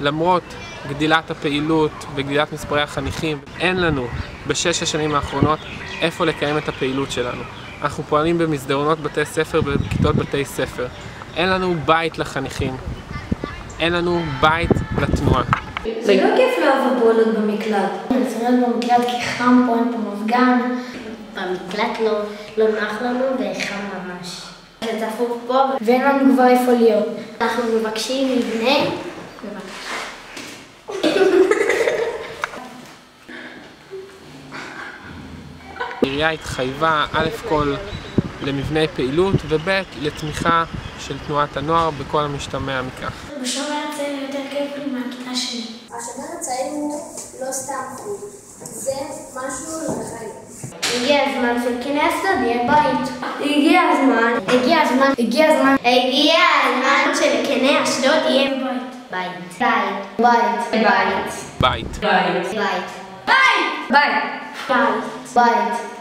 למרות גדילת הפעילות וגדילת מספרי החניכים, אין לנו בשש השנים האחרונות איפה לקיים את הפעילות שלנו. אנחנו פועלים במסדרונות בתי ספר ובכיתות בתי ספר. אין לנו בית לחניכים, אין לנו בית לתנועה. זה לא כיף לעבור פעולות במקלט. אני צריכה במקלט כי חם פה, אין פה מפגן. במקלט לא נוח לנו וחם ממש. זה צפוף פה ואין לנו כבר איפה להיות. אנחנו מבקשים מבנה. העירייה התחייבה א' כל למבנה פעילות וב' לתמיכה של תנועת הנוער בכל המשתמע מכך. בשומר הצעיר יותר כיף לי מהכיתה שלי. השומר הצעיר הוא לא סתם חוג, זה משהו לחיים. הגיע הזמן של כנסת יהיה בית. הגיע הזמן של קנה אשדוד יהיה בית. בית.